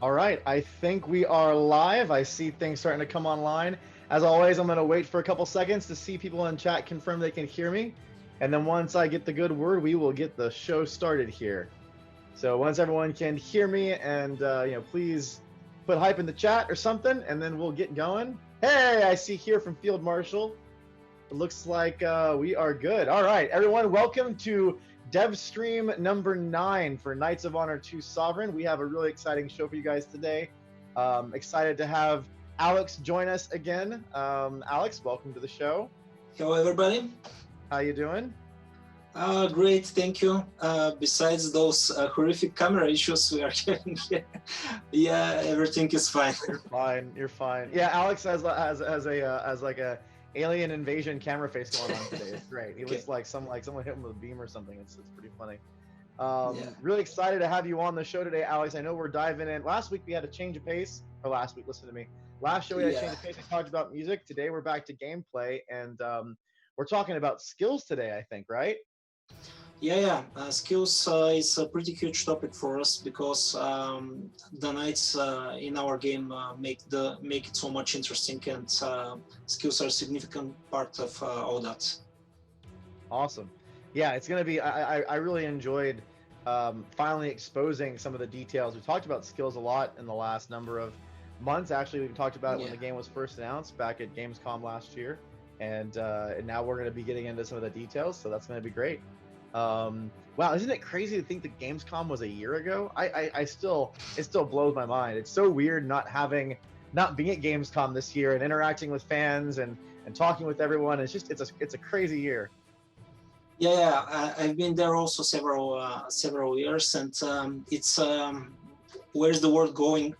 All right, I think we are live. I see things starting to come online. As always, I'm going to wait for a couple seconds to see people in chat confirm they can hear me. And then once I get the good word, we will get the show started here. So once everyone can hear me and, please put hype in the chat or something, and then we'll get going. Hey, I see here from Field Marshal. It looks like we are good. All right, everyone, welcome to DevStream number 9 for Knights of Honor 2 Sovereign. We have a really exciting show for you guys today. Excited to have Alex join us again. Alex, welcome to the show. Hello, everybody. How you doing? Great, thank you. Besides those horrific camera issues we are having here, yeah, everything is fine. You're fine. You're fine. Yeah, Alex has like a alien invasion camera face going on today. It's great. He looks like someone hit him with a beam or something. It's pretty funny. Yeah. Really excited to have you on the show today, Alex. I know we're diving in. Last week we had a change of pace. Or last week, listen to me. Last show we had a change of pace. We talked about music. Today we're back to gameplay, and we're talking about skills today. I think, right? Yeah. Skills is a pretty huge topic for us because the knights in our game make it so much interesting, and skills are a significant part of all that. Awesome. Yeah, it's gonna be. I really enjoyed finally exposing some of the details. We talked about skills a lot in the last number of months. Actually, we talked about it when the game was first announced back at Gamescom last year, and now we're gonna be getting into some of the details. So that's gonna be great. Wow, isn't it crazy to think that Gamescom was a year ago? It still blows my mind. It's so weird not being at Gamescom this year and interacting with fans and talking with everyone. It's a crazy year. Yeah. I've been there also several years, and it's where's the world going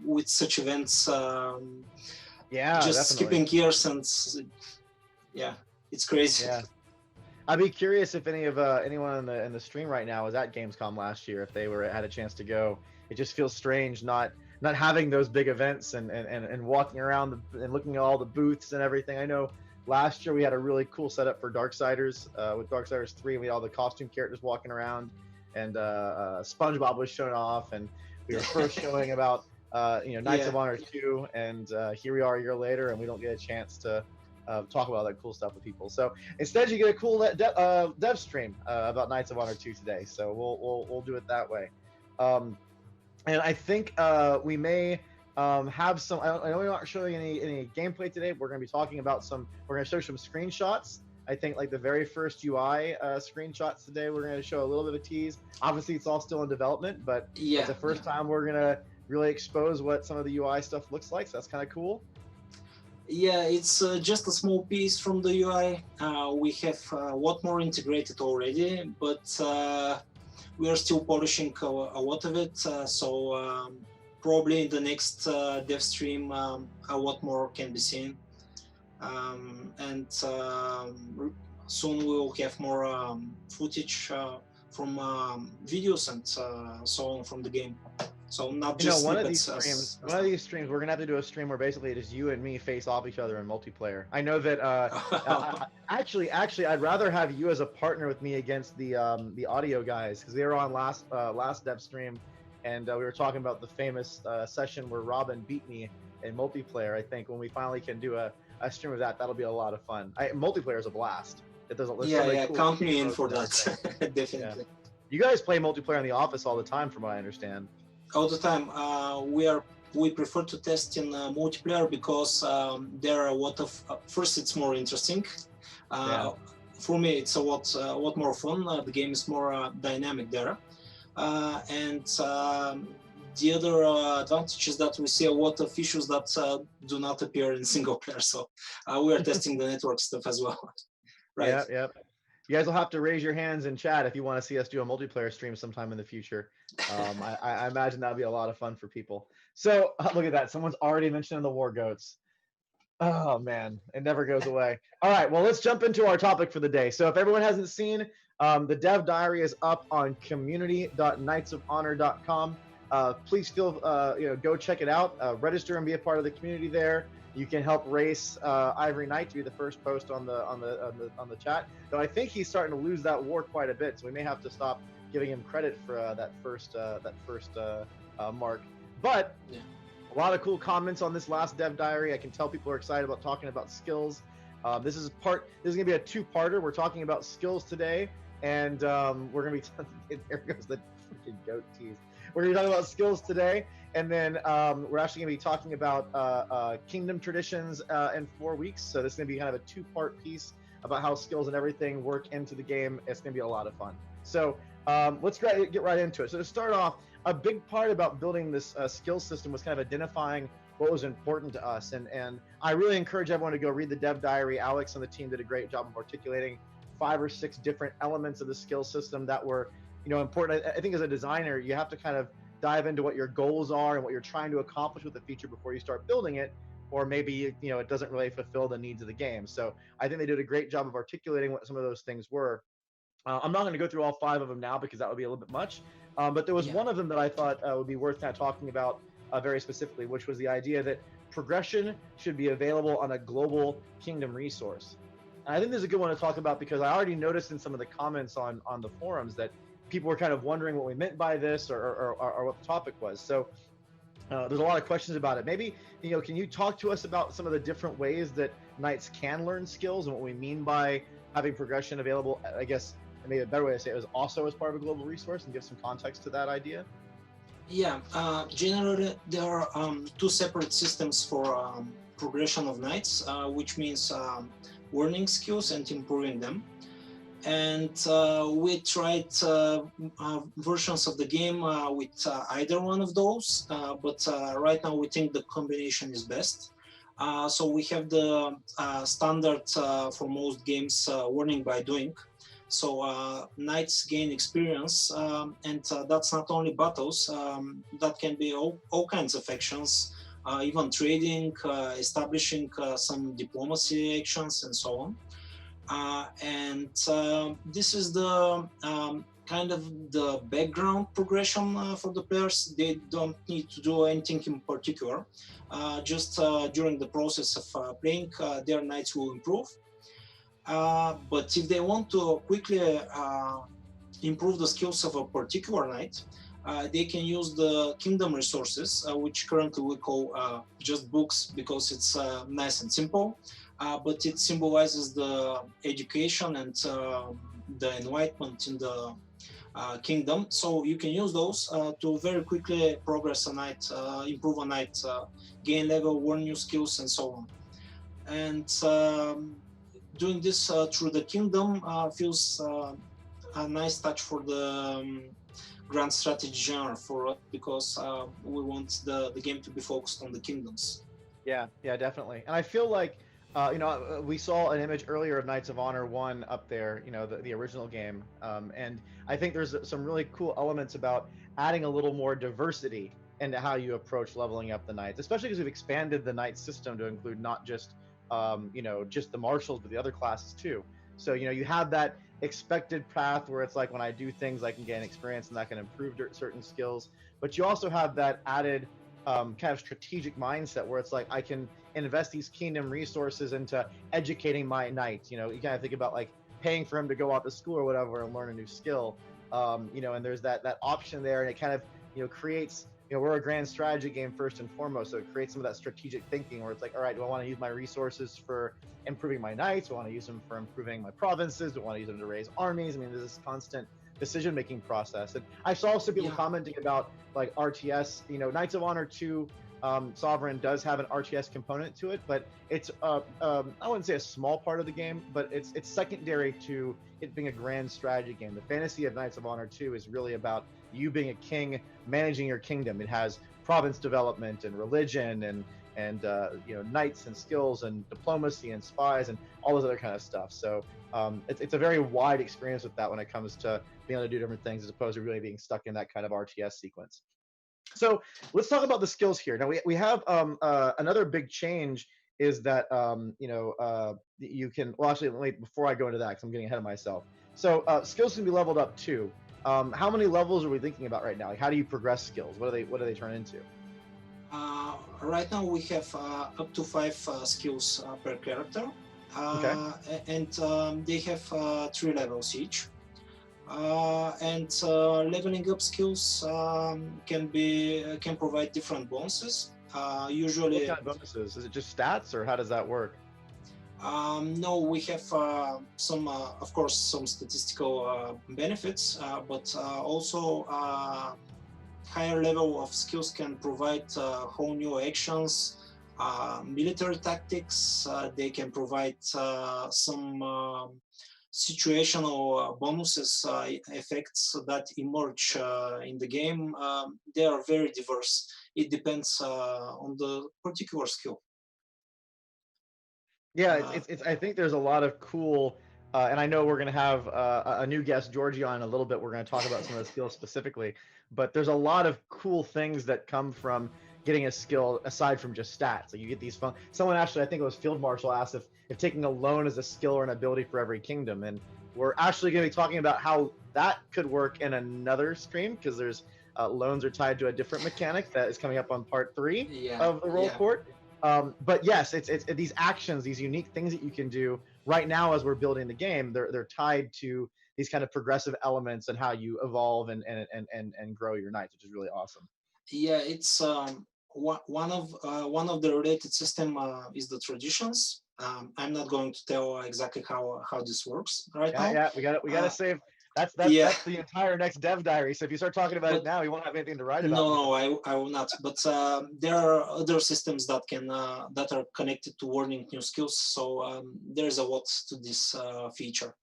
with such events? Yeah, just definitely. skipping years, and yeah, it's crazy. Yeah. I'd be curious if anyone in the stream right now was at Gamescom last year, if they had a chance to go. It just feels strange not having those big events and walking around and looking at all the booths and everything. I know last year we had a really cool setup for Darksiders with Darksiders 3. We had all the costume characters walking around, and SpongeBob was showing off, and we were first showing about Knights of Honor 2, and here we are a year later, and we don't get a chance to talk about all that cool stuff with people. So instead, you get a cool dev stream about Knights of Honor 2 today. So we'll do it that way. And I think we may have some. I know we're not showing any gameplay today. We're going to be talking about We're going to show some screenshots. I think like the very first UI screenshots today. We're going to show a little bit of a tease. Obviously, it's all still in development, but it's the first time we're going to really expose what some of the UI stuff looks like. So that's kind of cool. Yeah, it's just a small piece from the UI. We have a lot more integrated already, but we are still polishing a lot of it. So probably in the next dev stream, a lot more can be seen. And soon we will have more footage from videos and so on from the game. So not just one of these streams, we're gonna have to do a stream where basically it is you and me face off each other in multiplayer. I know that actually, I'd rather have you as a partner with me against the audio guys, because they were on last dev stream, and we were talking about the famous session where Robin beat me in multiplayer. I think when we finally can do a stream of that, that'll be a lot of fun. Multiplayer is a blast. There's so cool count me in for that. Definitely. Yeah. You guys play multiplayer in the office all the time, from what I understand. All the time. We prefer to test in multiplayer because there are a lot of. First, it's more interesting. For me, it's a lot more fun. The game is more dynamic there, and the other advantage is that we see a lot of issues that do not appear in single player. So we are testing the network stuff as well. Right. Yeah. You guys will have to raise your hands in chat if you want to see us do a multiplayer stream sometime in the future. I imagine that'll be a lot of fun for people. So look at that. Someone's already mentioning the War Goats. Oh, man. It never goes away. All right. Well, let's jump into our topic for the day. So if everyone hasn't seen, the Dev Diary is up on community.knightsofhonor.com. Please go check it out. Register and be a part of the community there. You can help race Ivory Knight to be the first post on the chat. Though I think he's starting to lose that war quite a bit, so we may have to stop giving him credit for that first mark. But Yeah. a lot of cool comments on this last Dev Diary. I can tell people are excited about talking about skills. This is gonna be a two-parter. We're talking about skills today, and we're gonna be there goes the freaking goat tease. We're gonna be talking about skills today, and then we're actually gonna be talking about kingdom traditions in 4 weeks. So this is gonna be kind of a two-part piece about how skills and everything work into the game. It's gonna be a lot of fun. So let's get right into it. So to start off, a big part about building this skill system was kind of identifying what was important to us. And I really encourage everyone to go read the Dev Diary. Alex and the team did a great job of articulating 5 or 6 different elements of the skill system that were, important. I think as a designer, you have to kind of dive into what your goals are and what you're trying to accomplish with the feature before you start building it, or maybe, it doesn't really fulfill the needs of the game. So I think they did a great job of articulating what some of those things were. I'm not going to go through all 5 of them now because that would be a little bit much. But there was one of them that I thought would be worth kind of talking about very specifically, which was the idea that progression should be available on a global kingdom resource. And I think this is a good one to talk about because I already noticed in some of the comments on the forums that people were kind of wondering what we meant by this or what the topic was. So there's a lot of questions about it. Maybe, can you talk to us about some of the different ways that knights can learn skills and what we mean by having progression available, I guess, maybe a better way to say it was also as part of a global resource, and give some context to that idea? Yeah, generally there are 2 separate systems for progression of knights, which means learning skills and improving them. And we tried versions of the game with either one of those, but right now we think the combination is best. So we have the standard for most games, learning by doing. So knights gain experience, and that's not only battles, that can be all kinds of actions, even trading, establishing some diplomacy actions, and so on. And this is the kind of the background progression for the players. They don't need to do anything in particular. Just during the process of playing, their knights will improve. But if they want to quickly improve the skills of a particular knight, they can use the kingdom resources, which currently we call just books because it's nice and simple, but it symbolizes the education and the enlightenment in the kingdom. So you can use those to very quickly progress a knight, improve a knight, gain level, learn new skills, and so on. And doing this through the kingdom feels a nice touch for the grand strategy genre for us, because we want the game to be focused on the kingdoms. Yeah, definitely. And I feel like, we saw an image earlier of Knights of Honor 1 up there, the original game. And I think there's some really cool elements about adding a little more diversity into how you approach leveling up the knights, especially because we've expanded the knight system to include not just just the marshals, but the other classes too. So, you have that expected path where it's like, when I do things, I can gain experience and that can improve certain skills. But you also have that added kind of strategic mindset where it's like, I can invest these kingdom resources into educating my knight. You kind of think about like paying for him to go off to school or whatever and learn a new skill. And there's that option there, and it kind of, creates, we're a grand strategy game first and foremost, so it creates some of that strategic thinking where it's like, all right, do I want to use my resources for improving my knights? Do I want to use them for improving my provinces? Do I want to use them to raise armies? I mean, there's this constant decision-making process. And I saw some people commenting about like RTS, Knights of Honor 2 Sovereign does have an RTS component to it, but it's I wouldn't say a small part of the game, but it's secondary to it being a grand strategy game. The fantasy of Knights of Honor 2 is really about you being a king, managing your kingdom. It has province development and religion and knights and skills and diplomacy and spies and all this other kind of stuff. So it's a very wide experience with that when it comes to being able to do different things as opposed to really being stuck in that kind of RTS sequence. So let's talk about the skills here. Now we have another big change is that you can, well, actually wait, before I go into that, because I'm getting ahead of myself. So skills can be leveled up too. How many levels are we thinking about right now? Like, how do you progress skills? What do they turn into? Right now we have up to 5 skills per character, Okay. and they have 3 levels each. And leveling up skills can provide different bonuses. What Usually, kind of bonuses? Is it just stats, or how does that work? no, we have some, of course, some statistical benefits, but also higher level of skills can provide whole new actions, military tactics. They can provide some situational bonuses, effects that emerge in the game. They are very diverse. It depends on the particular skill. Yeah, Uh, I think there's a lot of cool, and I know we're gonna have a new guest, Georgie, on in a little bit. We're gonna talk about some of the skills specifically, but there's a lot of cool things that come from getting a skill aside from just stats. Like you get these fun. Someone actually, I think it was Field Marshal, asked if taking a loan is a skill or an ability for every kingdom, and we're actually gonna be talking about how that could work in another stream because there's loans are tied to a different mechanic that is coming up on part 3 yeah, of the roll yeah. court. But yes, it's these actions, these unique things that you can do right now as we're building the game. They're tied to these kind of progressive elements and how you evolve and grow your knights, which is really awesome. Yeah, it's one of the related system is the traditions. I'm not going to tell exactly how this works right Yeah, now. yeah, we gotta Uh, save. That's yeah, that's the entire next dev diary. So if you start talking about it but now, you won't have anything to write about no, in a no, couple. I will not. But there are other systems that can that are connected to learning new skills. So there's a lot to this feature.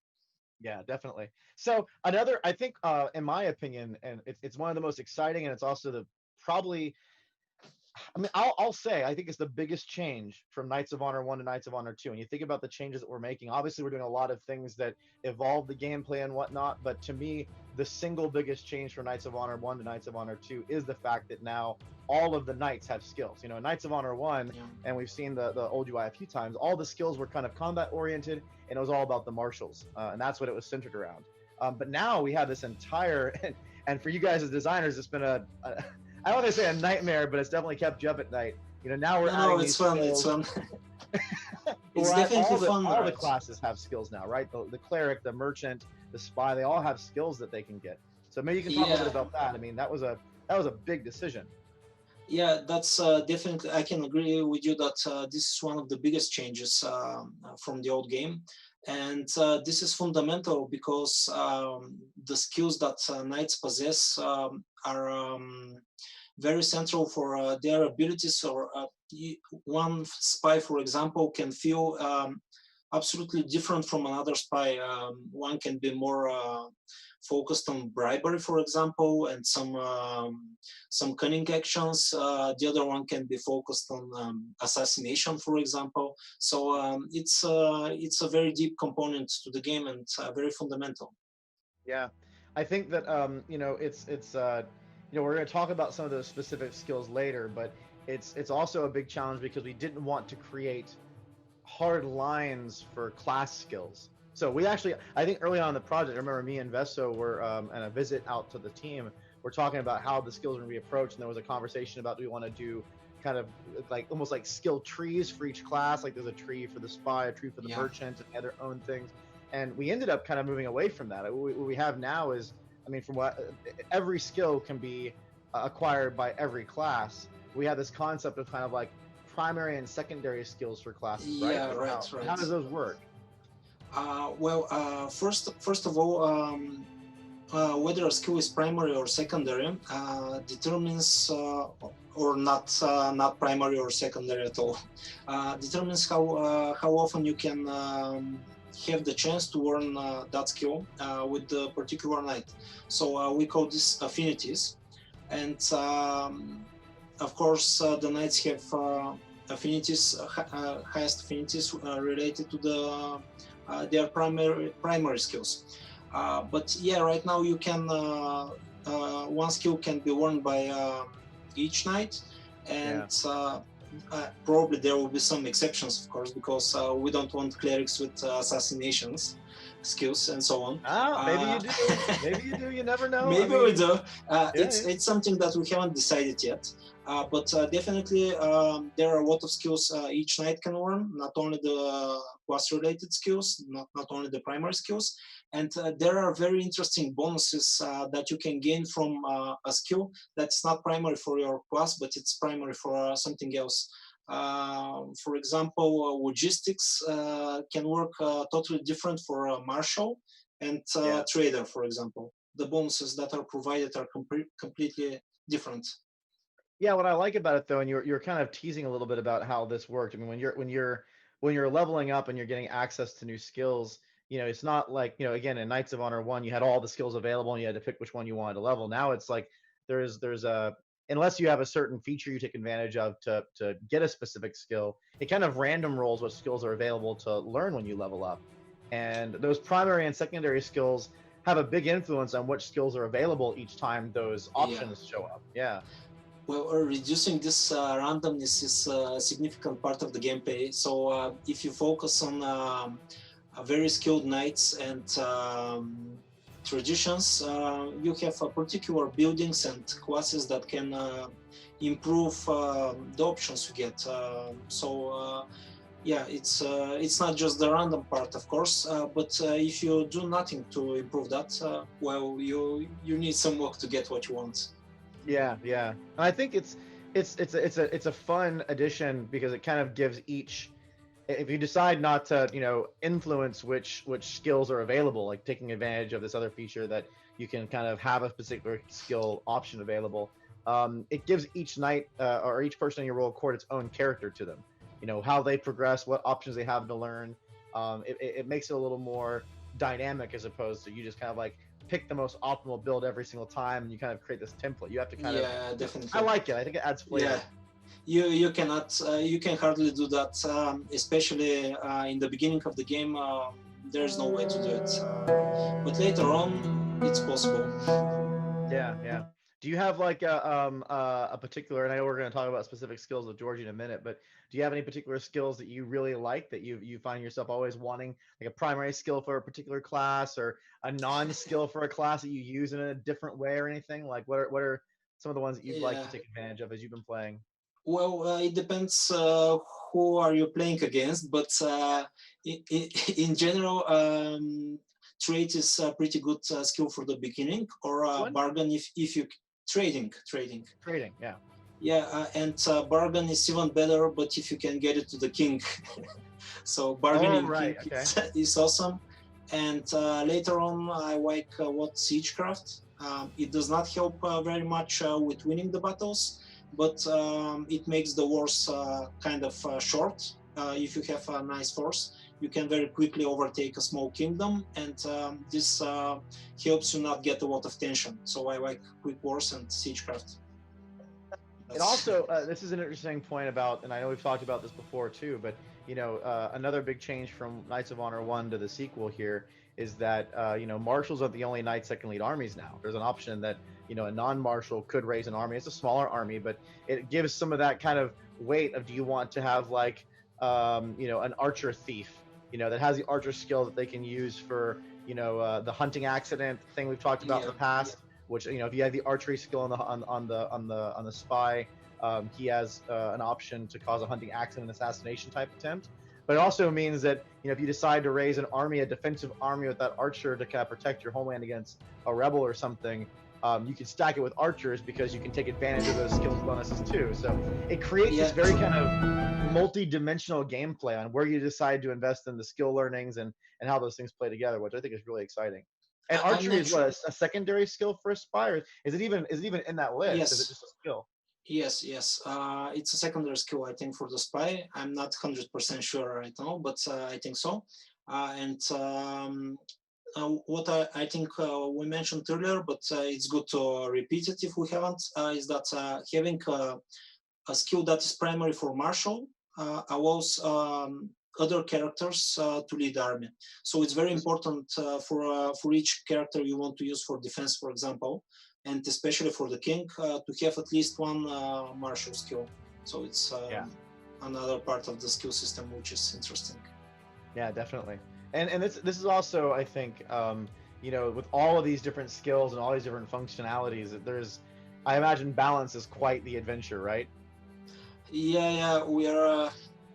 Yeah, definitely. So another, I think, in my opinion, and it's one of the most exciting, and it's also the probably I mean, I'll say I think it's the biggest change from Knights of Honor 1 to Knights of Honor 2. And you think about the changes that we're making. Obviously, we're doing a lot of things that evolve the gameplay and whatnot. But to me, the single biggest change from Knights of Honor 1 to Knights of Honor 2 is the fact that now all of the knights have skills. You know, in Knights of Honor 1, Yeah, and we've seen the old UI a few times, all the skills were kind of combat oriented, and it was all about the marshals. And that's what it was centered around. But now we have this entire, and for you guys as designers, it's been a I don't want to say a nightmare, but it's definitely kept you up at night. You know, now we're no, no, adding it's these fun. It's skills. fun. It's We're at definitely fun, all the right? classes have skills now, right? The cleric, the merchant, the spy, they all have skills that they can get. So maybe you can talk a little bit Yeah, about that. I mean, that was a big decision. yeah, that's definitely. I can agree with you that this is one of the biggest changes from the old game, and this is fundamental because the skills that knights possess are very central for their abilities. Or one spy, for example, can feel absolutely different from another spy. One can be more focused on bribery, for example, and some cunning actions. The other one can be focused on assassination, for example. So it's a very deep component to the game and very fundamental. Yeah, I think that we're going to talk about some of those specific skills later, but it's also a big challenge because we didn't want to create hard lines for class skills. So we actually, I think early on in the project, I remember me and Vesto were on a visit out to the team. We're talking about how the skills are going to be approached, and there was a conversation about do we want to do kind of like almost like skill trees for each class. Like there's a tree for the spy, a tree for the Yeah. merchant, and other own things. And we ended up kind of moving away from that. What we have now is, I mean, from what every skill can be acquired by every class. We have this concept of kind of like primary and secondary skills for classes, right? Yeah, Or right, how right. does those work? Well, first of all, whether a skill is primary or secondary determines, or not primary or secondary at all, determines how often you can have the chance to earn that skill with the particular knight. So we call this affinities, and of course the knights have affinities, highest affinities related to their primary skills. But yeah, right now you can one skill can be won by each knight, and Yeah. probably there will be some exceptions, of course, because we don't want clerics with assassinations. skills and so on. Ah, maybe you do. Maybe you do. You never know. Maybe we do. Yeah. It's something that we haven't decided yet. But definitely there are a lot of skills each knight can learn, not only the class-related skills, not only the primary skills. And there are very interesting bonuses that you can gain from a skill that's not primary for your class, but it's primary for something else. For example, logistics can work totally different for a marshal and trader, for example. The bonuses that are provided are completely different. Yeah, what I like about it though, and you're kind of teasing a little bit about how this worked. I mean, when you're leveling up and you're getting access to new skills, it's not like, again, in Knights of Honor 1, you had all the skills available and you had to pick which one you wanted to level. Now it's like there's a unless you have a certain feature you take advantage of to get a specific skill, it kind of random rolls what skills are available to learn when you level up. And those primary and secondary skills have a big influence on which skills are available each time those options show up. Yeah. Well, reducing this randomness is a significant part of the gameplay. So if you focus on very skilled knights and traditions, you have particular buildings and classes that can improve the options you get. Yeah, it's not just the random part, of course, but if you do nothing to improve that, well, you need some work to get what you want. Yeah, yeah. And I think it's a fun addition because it kind of gives each, if you decide not to, influence which skills are available, like taking advantage of this other feature that you can kind of have a particular skill option available, it gives each knight or each person in your royal court its own character to them. How they progress, what options they have to learn. It makes it a little more dynamic as opposed to you just kind of like pick the most optimal build every single time and you kind of create this template. You have to kind of, definitely. I like it. I think it adds flavor. Yeah, you cannot, you can hardly do that, especially in the beginning of the game. There's no way to do it, but later on it's possible. Yeah. Do you have like a particular, and I know we're going to talk about specific skills with Georgie in a minute, but do you have any particular skills that you really like that you find yourself always wanting, like a primary skill for a particular class or a non-skill for a class that you use in a different way or anything? Like what are some of the ones that you'd like to take advantage of as you've been playing? Well, it depends who are you playing against, but in general, trade is a pretty good skill for the beginning, or bargain if you trading. Yeah, and bargain is even better, but if you can get it to the king. So bargaining is awesome. And later on, I like what siegecraft. It does not help very much with winning the battles, but it makes the wars kind of short. If you have a nice force, you can very quickly overtake a small kingdom, and this helps you not get a lot of tension. So I like quick wars and siegecraft. It also, this is an interesting point about, and I know we've talked about this before too, but another big change from Knights of Honor 1 to the sequel here is that marshals are the only knights that can lead armies now. There's an option that a non-marshal could raise an army. It's a smaller army, but it gives some of that kind of weight of, do you want to have like an archer thief that has the archer skill that they can use for the hunting accident thing we've talked about in the past. Which if you have the archery skill on the spy, he has an option to cause a hunting accident, assassination type attempt. But it also means that if you decide to raise an army, a defensive army with that archer to kind of protect your homeland against a rebel or something, you can stack it with archers because you can take advantage of those skills bonuses too. So it creates this very kind of multi-dimensional gameplay on where you decide to invest in the skill learnings and how those things play together, which I think is really exciting. And archery is what, a secondary skill for a spy, or is it even in that list? Yes. Is it just a skill? Yes. It's a secondary skill, I think, for the spy. I'm not 100% sure right now, but I think so. What I think we mentioned earlier, but it's good to repeat it if we haven't, is that having a skill that is primary for martial allows other characters to lead the army. So it's very important for each character you want to use for defense, for example, and especially for the king, to have at least one martial skill. So it's another part of the skill system, which is interesting. Yeah, definitely. And this is also, I think, with all of these different skills and all these different functionalities, I imagine balance is quite the adventure, right? Yeah, we are.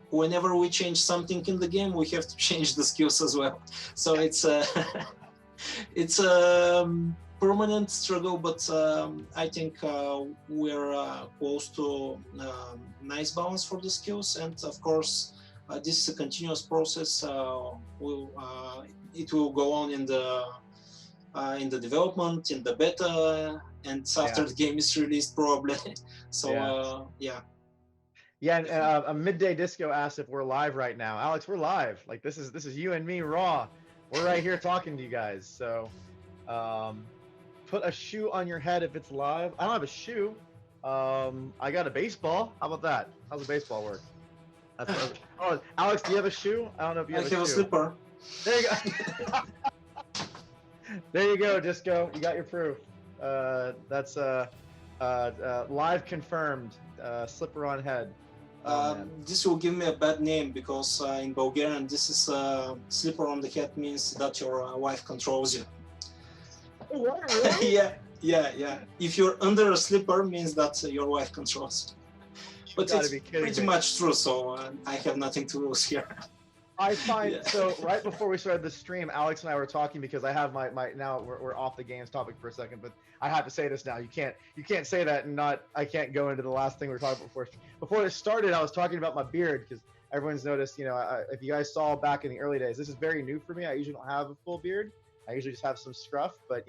Whenever we change something in the game, we have to change the skills as well. So it's a permanent struggle, but I think we're close to nice balance for the skills, and of course, this is a continuous process. It will go on in the development, in the beta, and after the game is released, probably. So yeah. Yeah, and a Midday Disco asked if we're live right now. Alex, we're live. Like this is you and me raw. We're right here talking to you guys. So, put a shoe on your head if it's live. I don't have a shoe. I got a baseball. How about that? How's a baseball work? Oh, Alex, do you have a shoe? I don't know if you have a shoe. I have a slipper. There you go. There you go, Disco. You got your proof. That's live confirmed. Slipper on head. This will give me a bad name because in Bulgarian, this is slipper on the head means that your wife controls you. What? Really? Yeah. If you're under a slipper, means that your wife controls you. But it's pretty much true, so I have nothing to lose here. I find so right before we started the stream, Alex and I were talking because I have my now we're off the games topic for a second, but I have to say this now. You can't say that and I can't go into the last thing we were talking about before it started. I was talking about my beard because everyone's noticed. If you guys saw back in the early days, this is very new for me. I usually don't have a full beard. I usually just have some scruff, but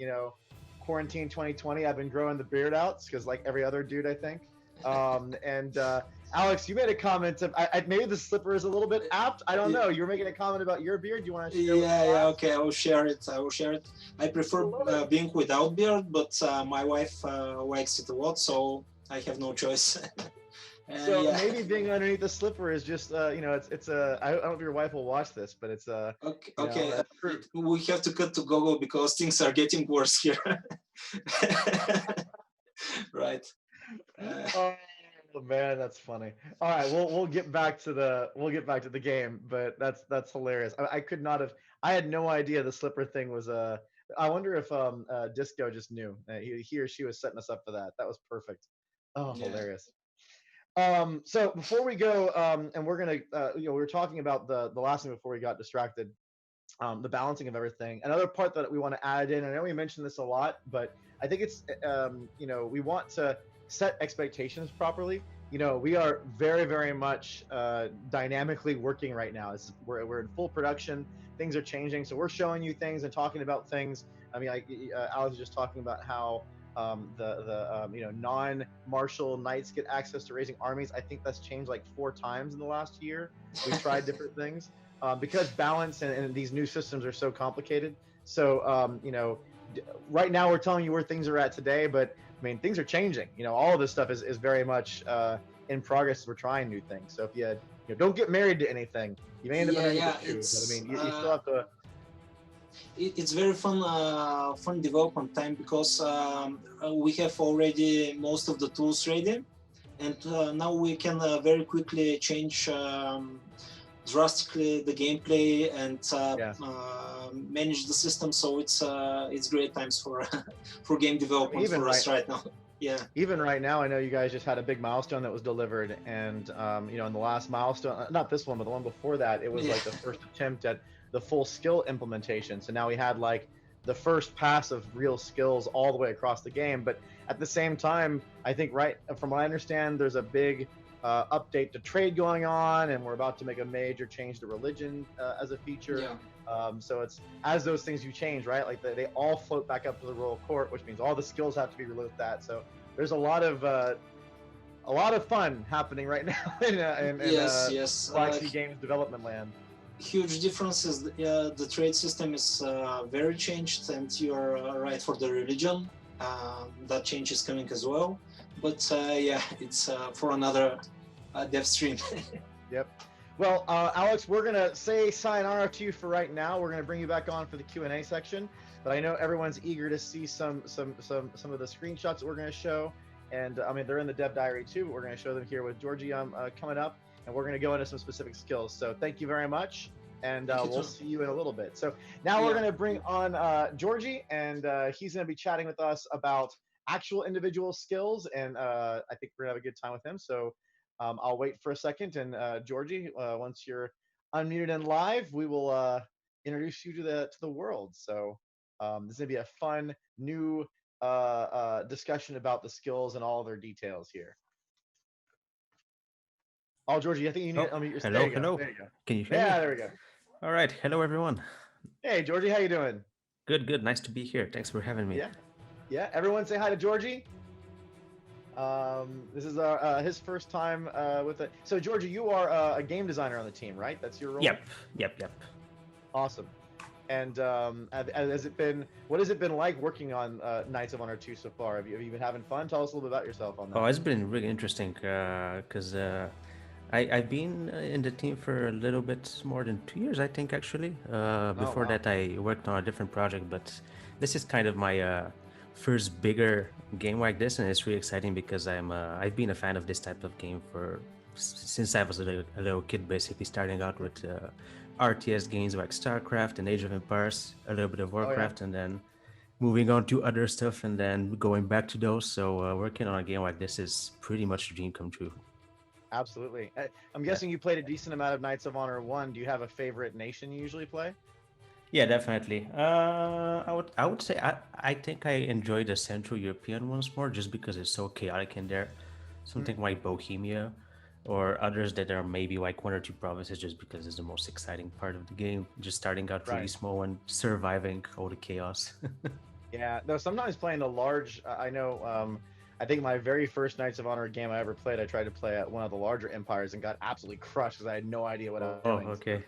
quarantine 2020, I've been growing the beard out because like every other dude, I think. Alex, you made a comment of maybe the slipper is a little bit apt. I don't know. You were making a comment about your beard. Do you want to share? Yeah. Okay, I will share it. I prefer being without beard, but my wife likes it a lot, so I have no choice. So maybe being underneath the slipper is just it's a. I don't know if your wife will watch this, but it's a. Okay. We have to cut to Google because things are getting worse here. Right. Oh man, that's funny. All right, we'll get back to the game, but that's hilarious. I could not have. I had no idea the slipper thing was a. I wonder if Disco just knew. He or she was setting us up for that. That was perfect. Oh, yeah. Hilarious. So before we go, and we're gonna, we were talking about the last thing before we got distracted, the balancing of everything. Another part that we want to add in. I know we mentioned this a lot, but I think it's, we want to set expectations properly. We are very, very much dynamically working right now. We're in full production. Things are changing, so we're showing you things and talking about things. I mean, Alex was just talking about how the non-martial knights get access to raising armies. I think that's changed like 4 times in the last year. We've tried different things because balance and these new systems are so complicated. So right now we're telling you where things are at today, but I mean, things are changing. All of this stuff is very much in progress. We're trying new things. So if you don't get married to anything, you may end up underneath the shoe. But I mean, you still have to. It's very fun development time because we have already most of the tools ready, and now we can very quickly change drastically the gameplay and manage the system. So it's great times for game development for us right now. Yeah. Even right now, I know you guys just had a big milestone that was delivered, and in the last milestone, not this one, but the one before that, it was like the first attempt at the full skill implementation. So now we had like the first pass of real skills all the way across the game. But at the same time, I think from what I understand, there's a big update to trade going on, and we're about to make a major change to religion as a feature. So it's as those things you change, right? Like they all float back up to the royal court, which means all the skills have to be relooked at. So there's a lot of fun happening right now in YC Games development land. Huge differences. The trade system is very changed, and you are right for the religion. That change is coming as well. But it's for another DevStream. Yep. Well, Alex, we're gonna say sayonara to you for right now. We're gonna bring you back on for the Q&A section. But I know everyone's eager to see some of the screenshots that we're gonna show, and I mean they're in the DevDiary too. But we're gonna show them here with Georgie coming up, and we're gonna go into some specific skills. So thank you very much, and Thank you we'll too. see you in a little bit. So now we're Yeah. going to bring on Georgie, and he's going to be chatting with us about actual individual skills, and I think we're going to have a good time with him. So I'll wait for a second, and Georgie, once you're unmuted and live, we will introduce you to the world. So this is going to be a fun new discussion about the skills and all their details here. Oh, Georgie, I think you need to unmute your. There Hello, you go. hello. There you go. Can you hear me? Yeah, there we go. All right. Hello, everyone. Hey, Georgie, how you doing? Good, good. Nice to be here. Thanks for having me. Yeah, yeah. Everyone, say hi to Georgie. This is his first time with it. So, Georgie, you are a game designer on the team, right? That's your role. Yep. Awesome. And has it been? What has it been like working on Knights of Honor 2 so far? Have you been having fun? Tell us a little bit about yourself on that. Oh, it's been really interesting because I've been in the team for a little bit more than 2 years, I think, actually. Before wow. that, I worked on a different project, but this is kind of my first bigger game like this, and it's really exciting because I've been a fan of this type of game since I was a little kid, basically starting out with RTS games like StarCraft and Age of Empires, a little bit of Warcraft, and then moving on to other stuff and then going back to those. So working on a game like this is pretty much a dream come true. Absolutely. I'm guessing you played a decent amount of Knights of Honor 1. Do you have a favorite nation you usually play? Yeah, definitely. I would say I think I enjoy the Central European ones more just because it's so chaotic in there. Something like Bohemia or others that are maybe like one or two provinces just because it's the most exciting part of the game. Just starting out really small and surviving all the chaos. Yeah, though sometimes playing a large, I know, I think my very first Knights of Honor game I ever played, I tried to play at one of the larger empires and got absolutely crushed because I had no idea what I was doing. Oh, okay.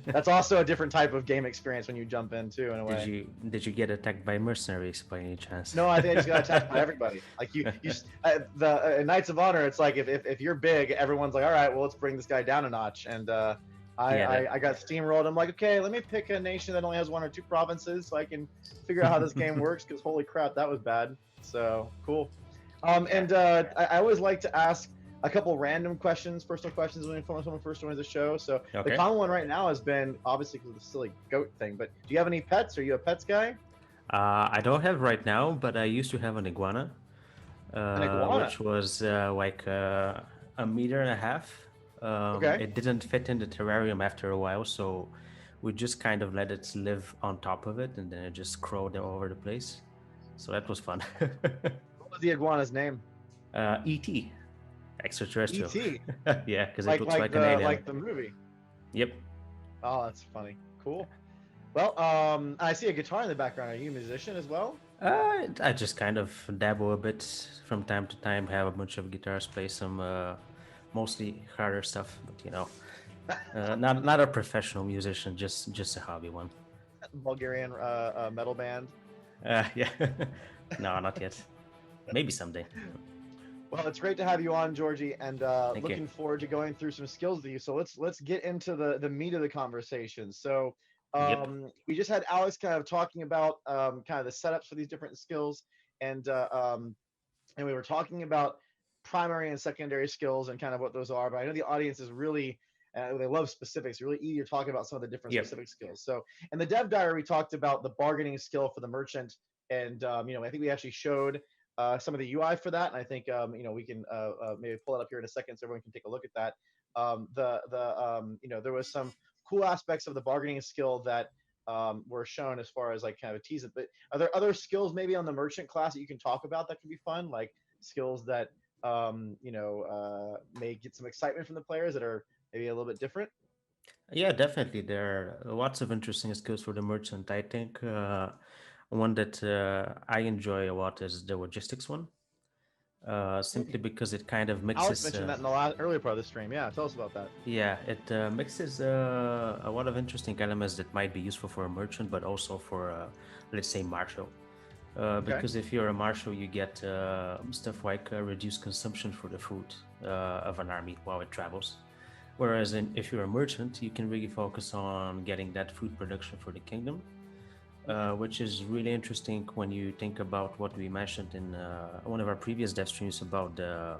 That's also a different type of game experience when you jump in too, in a way. Did you get attacked by mercenaries by any chance? No, I think I just got attacked by everybody. Like the Knights of Honor, it's like if you're big, everyone's like, all right, well, let's bring this guy down a notch. And I got steamrolled. I'm like, okay, let me pick a nation that only has one or two provinces so I can figure out how this game works. Because holy crap, that was bad. So cool. I always like to ask a couple random questions, personal questions when someone first joins the show. So the common one right now has been obviously because of the silly goat thing. But do you have any pets? Are you a pets guy? I don't have right now, but I used to have an iguana. Which was like a meter and a half. It didn't fit in the terrarium after a while, so we just kind of let it live on top of it, and then it just crawled all over the place. So that was fun. What was the iguana's name? E.T. Extraterrestrial. E.T. Yeah, because it looks like an alien. Like the movie. Yep. Oh, that's funny. Cool. Well, I see a guitar in the background. Are you a musician as well? I just kind of dabble a bit from time to time. Have a bunch of guitars, play some mostly harder stuff, but not a professional musician, just a hobby one. Bulgarian metal band. Yeah. No, not yet. Maybe someday. Well, it's great to have you on, Georgie, and looking forward to going through some skills with you. So let's get into the meat of the conversation. So we just had Alex kind of talking about kind of the setups for these different skills, and we were talking about primary and secondary skills and kind of what those are. But I know the audience is really they love specifics. Really eager to talk about some of the different specific skills. So in the dev diary, we talked about the bargaining skill for the merchant, and I think we actually showed some of the UI for that, and I think we can maybe pull it up here in a second so everyone can take a look at that. There was some cool aspects of the bargaining skill that were shown as far as like kind of a tease it. But are there other skills maybe on the merchant class that you can talk about that can be fun, like skills that may get some excitement from the players that are maybe a little bit different? Yeah, definitely. There are lots of interesting skills for the merchant. I think one that I enjoy a lot is the logistics one. Simply because it kind of mixes. Alex mentioned that in the earlier part of the stream. Yeah, tell us about that. Yeah, it mixes a lot of interesting elements that might be useful for a merchant, but also for, let's say, marshal. Because if you're a marshal, you get stuff like reduced consumption for the food of an army while it travels. Whereas if you're a merchant, you can really focus on getting that food production for the kingdom. Which is really interesting when you think about what we mentioned in one of our previous dev streams about the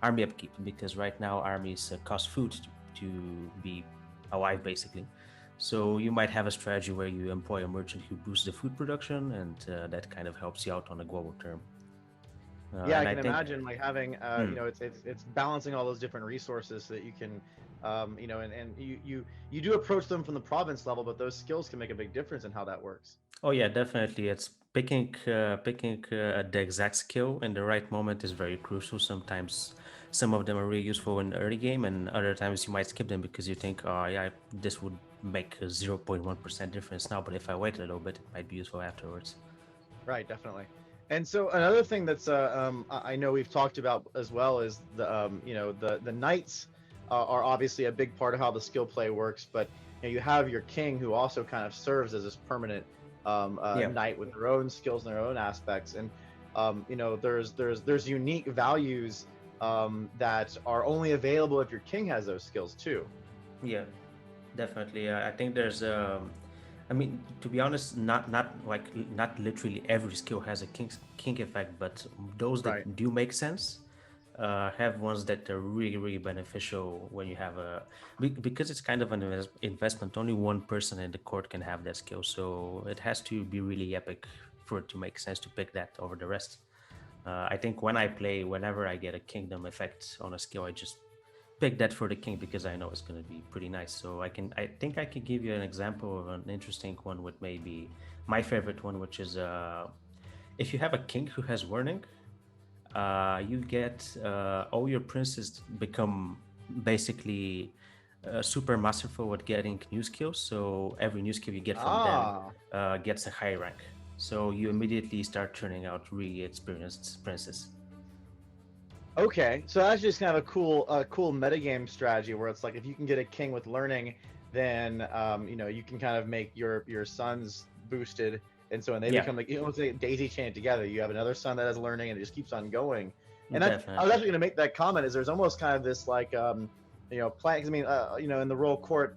army upkeep, because right now armies cost food to be alive, basically. So you might have a strategy where you employ a merchant who boosts the food production, and that kind of helps you out on a global term. Yeah, I And I can think, imagine like having hmm, it's balancing all those different resources so that you can and you do approach them from the province level, but those skills can make a big difference in how that works. oh yeah, definitely. It's picking the exact skill in the right moment is very crucial. Sometimes some of them are really useful in the early game, and other times you might skip them because you think, oh yeah, this would make a 0.1% difference now, but if I wait a little bit, it might be useful afterwards. Right, definitely. And so another thing that's I know we've talked about as well is the knights are obviously a big part of how the skill play works, but you have your king who also kind of serves as this permanent Yeah. knight with their own skills and their own aspects, and there's unique values that are only available if your king has those skills too. Yeah, definitely. I think there's I mean, to be honest, not literally every skill has a king effect, but those Right. that do make sense have ones that are really beneficial when you have because it's kind of an investment. Only one person in the court can have that skill, so it has to be really epic for it to make sense to pick that over the rest. I think when I play, whenever I get a kingdom effect on a skill, I just pick that for the king because I know it's going to be pretty nice. So I think I can give you an example of an interesting one with maybe my favorite one, which is if you have a king who has warning, you get all your princes become basically super masterful at getting new skills. So every new skill you get from them Ah. gets a high rank. So you immediately start turning out really experienced princes. Okay, so that's just kind of a cool metagame strategy where it's like if you can get a king with learning, then you can kind of make your sons boosted, and so when they Yeah, become like let's say daisy chain together, you have another son that has learning, and it just keeps on going. And I was definitely. actually going to make that comment is there's almost kind of this like plan. I mean, in the royal court,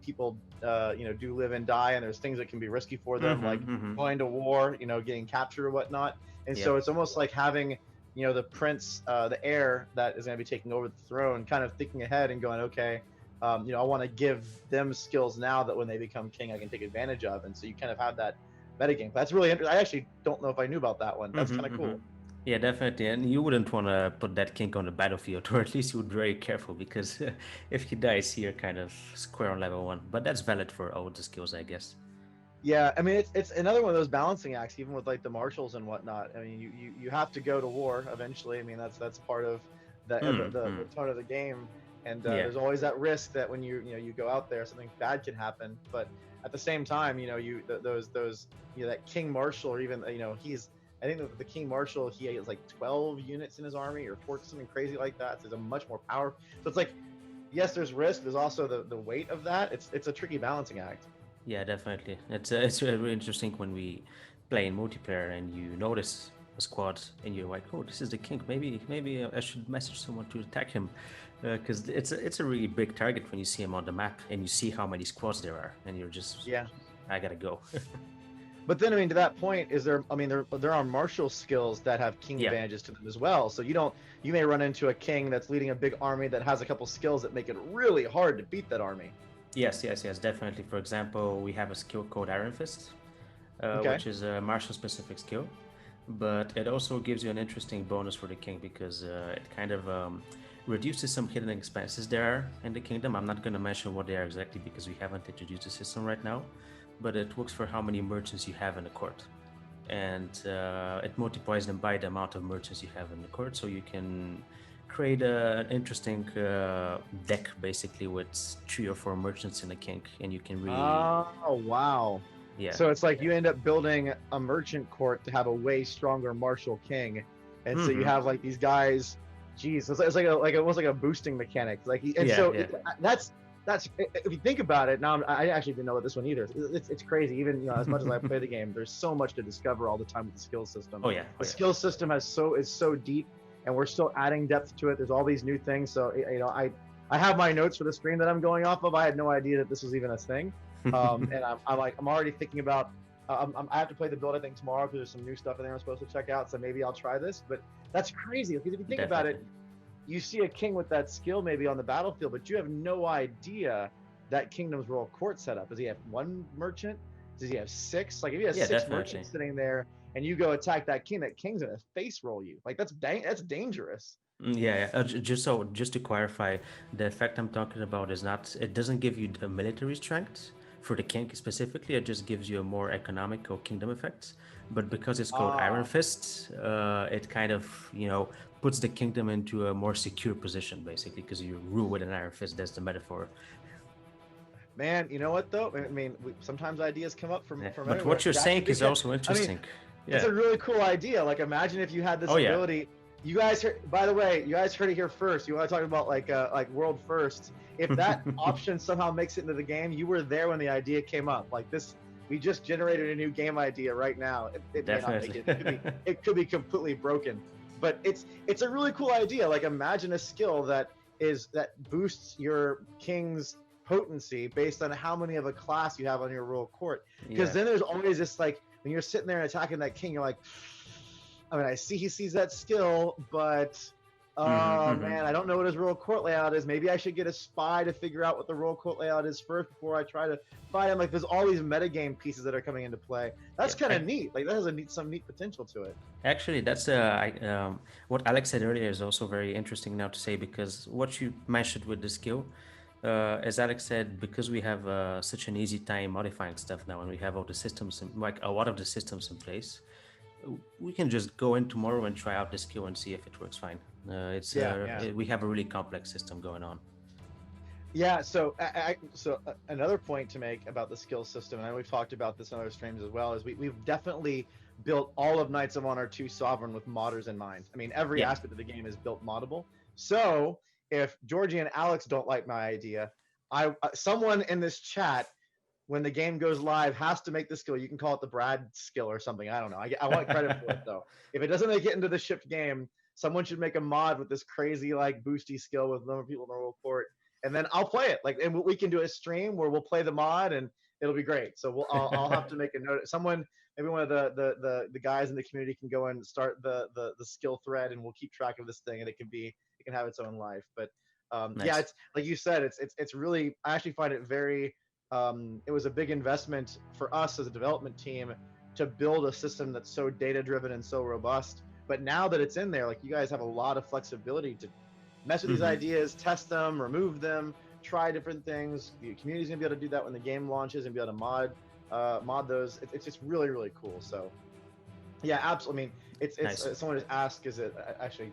people do live and die, and there's things that can be risky for them, like going to war, getting captured or whatnot. And Yep. so it's almost like having the prince, the heir that is going to be taking over the throne, kind of thinking ahead and going, okay, I want to give them skills now that when they become king, I can take advantage of. And so you kind of have that metagame. That's really interesting. I actually don't know if I knew about that one. That's kind of cool. Yeah, definitely. And you wouldn't want to put that king on the battlefield, or at least you would be very careful because if he dies, you're kind of square on level one. But that's valid for all the skills, I guess. Yeah, I mean it's another one of those balancing acts, even with like the marshals and whatnot. I mean, you have to go to war eventually. I mean, that's part of the tone of the game, and Yeah. there's always that risk that when you go out there, something bad can happen. But at the same time, those that king marshal, or even he's I think the king marshal, he has like 12 units in his army or 14, something crazy like that. So there's a much more power. So it's like yes, there's risk. There's also the weight of that. It's a tricky balancing act. Yeah, definitely. It's really interesting when we play in multiplayer and you notice a squad and you're like, oh, this is the king. Maybe I should message someone to attack him, because it's a really big target when you see him on the map and you see how many squads there are, and you're just, Yeah. I gotta go. But then, I mean, to that point, is there? I mean, there are martial skills that have king Yeah. advantages to them as well. So you may run into a king that's leading a big army that has a couple skills that make it really hard to beat that army. Yes, definitely. For example, we have a skill called Iron Fist, Okay. which is a martial specific skill, but it also gives you an interesting bonus for the king because it kind of reduces some hidden expenses there in the kingdom. I'm not going to mention what they are exactly because we haven't introduced the system right now, but it works for how many merchants you have in the court. And it multiplies them by the amount of merchants you have in the court, so you can create an interesting deck basically with 3 or 4 merchants in a king, and you can really, Oh, wow. yeah, So it's like you end up building a merchant court to have a way stronger martial king, and so you have like these guys. Geez, it's like almost like a boosting mechanic. That's if you think about it. Now I actually didn't know what this one either. It's crazy. Even as much as I play the game, there's so much to discover all the time with the skill system. Oh yeah, The skill system is so deep, and we're still adding depth to it. There's all these new things. So I have my notes for the stream that I'm going off of. I had no idea that this was even a thing. And I'm already thinking about. I have to play the build I think tomorrow because there's some new stuff in there I'm supposed to check out. So maybe I'll try this. But that's crazy because if you think about it, you see a king with that skill maybe on the battlefield, but you have no idea that kingdom's royal court set up? Does he have one merchant? Does he have six? Like if he has Yeah, six definitely. merchants sitting there and you go attack that king's gonna face roll you. Like that's dangerous. Yeah, just to clarify, the effect I'm talking about is not, it doesn't give you the military strength for the king specifically, it just gives you a more economic or kingdom effect. But because it's called Iron Ah, Fist, it kind of, puts the kingdom into a more secure position, basically, because you rule with an iron fist. That's the metaphor. man, you know what though? I mean, sometimes ideas come up Yeah. from But everywhere. what you're That saying could be, is also I mean, interesting. it's Yeah. a really cool idea. Like imagine if you had this Oh, yeah. ability. You guys heard, by the way, you guys heard it here first. You want to talk about like world first. If that option somehow makes it into the game, you were there when the idea came up. Like this, we just generated a new game idea right now. It may not make Definitely. it. It could be completely broken, but it's a really cool idea. Like imagine a skill that boosts your king's potency based on how many of a class you have on your royal court. Because Yeah. then there's always this like when you're sitting there and attacking that king, you're like, I mean, I see he sees that skill, but man, I don't know what his royal court layout is. Maybe I should get a spy to figure out what the royal court layout is first before I try to fight him. Like, there's all these metagame pieces that are coming into play. That's Yeah, kind of neat. Like, that has some neat potential to it. Actually, that's what Alex said earlier is also very interesting now to say, because what you mentioned with the skill, as Alex said, because we have such an easy time modifying stuff now, and we have all the systems, like a lot of the systems in place, we can just go in tomorrow and try out the skill and see if it works fine. We have a really complex system going on. Yeah, so another point to make about the skill system, and I know we've talked about this in other streams as well, is we've definitely built all of Knights of Honor 2 Sovereign with modders in mind. I mean, every aspect of the game is built moddable. So if Georgie and Alex don't like my idea, someone in this chat, when the game goes live, has to make the skill. You can call it the Brad skill or something. I don't know. I want credit for it though. If it doesn't make it into the shipped game, someone should make a mod with this crazy like boosty skill with number of people in the roll court, and then I'll play it. Like, and we can do a stream where we'll play the mod, and it'll be great. So I'll have to make a note. Someone, maybe one of the guys in the community can go and start the skill thread, and we'll keep track of this thing, and it can have its own life. But Nice. yeah, it's like you said, it's really, I actually find it very. It was a big investment for us as a development team to build a system that's so data driven and so robust. But now that it's in there, like you guys have a lot of flexibility to mess with these ideas, test them, remove them, try different things. The community's gonna be able to do that when the game launches and be able to mod those. It's just really, really cool. So yeah, absolutely. I mean, it's Nice. Someone just asked, is it actually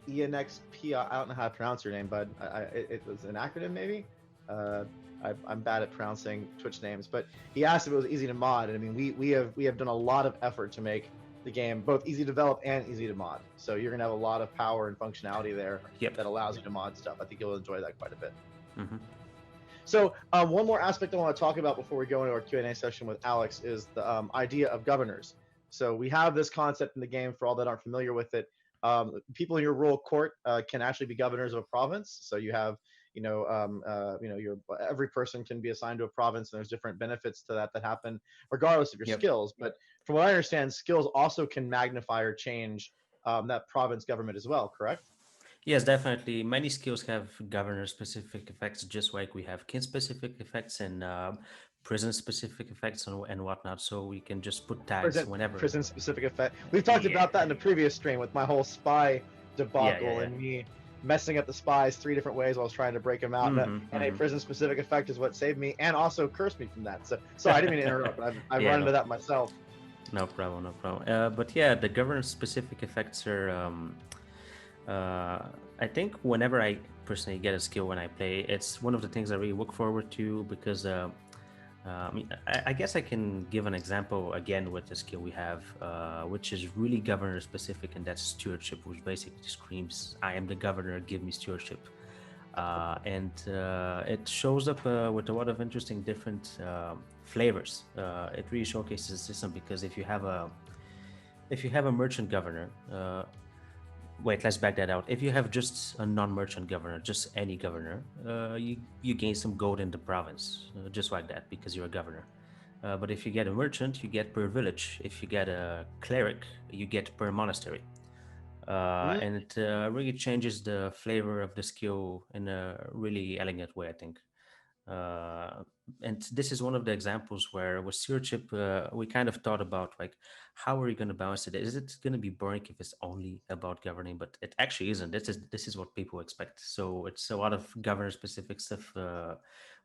ENXP? I don't know how to pronounce your name, bud. It was an acronym maybe. I'm bad at pronouncing Twitch names, but he asked if it was easy to mod. And I mean, we have done a lot of effort to make the game both easy to develop and easy to mod. So you're gonna have a lot of power and functionality there that allows you to mod stuff. I think you'll enjoy that quite a bit. So one more aspect I want to talk about before we go into our Q&A session with Alex is the idea of governors. So we have this concept in the game for all that aren't familiar with it. People in your royal court can actually be governors of a province. So you have every person can be assigned to a province, and there's different benefits to that happen regardless of your skills. But from what I understand, skills also can magnify or change that province government as well, correct? Yes, definitely. Many skills have governor-specific effects, just like we have kin-specific effects and prison-specific effects and whatnot. So we can just put tags whenever. Prison-specific effect. We've talked about that in the previous stream with my whole spy debacle and me messing up the spies 3 different ways while I was trying to break them out. And a prison-specific effect is what saved me and also cursed me from that. So I didn't mean to interrupt, but I've run into that myself. No problem. But yeah, the governor-specific effects are... I think whenever I personally get a skill when I play, it's one of the things I really look forward to, because I guess I can give an example again with the skill we have, which is really governor specific, and that's stewardship, which basically screams, I am the governor, give me stewardship. And it shows up with a lot of interesting different flavors. It really showcases the system, because if you have a merchant governor, wait, let's back that out. If you have just a non-merchant governor, just any governor, you gain some gold in the province, just like that, because you're a governor. But if you get a merchant, you get per village. If you get a cleric, you get per monastery. And it really changes the flavor of the skill in a really elegant way, I think. And this is one of the examples where with stewardship, we kind of thought about like, how are you going to balance it? Is it going to be boring if it's only about governing? But it actually isn't. This is what people expect. So it's a lot of governor specific stuff,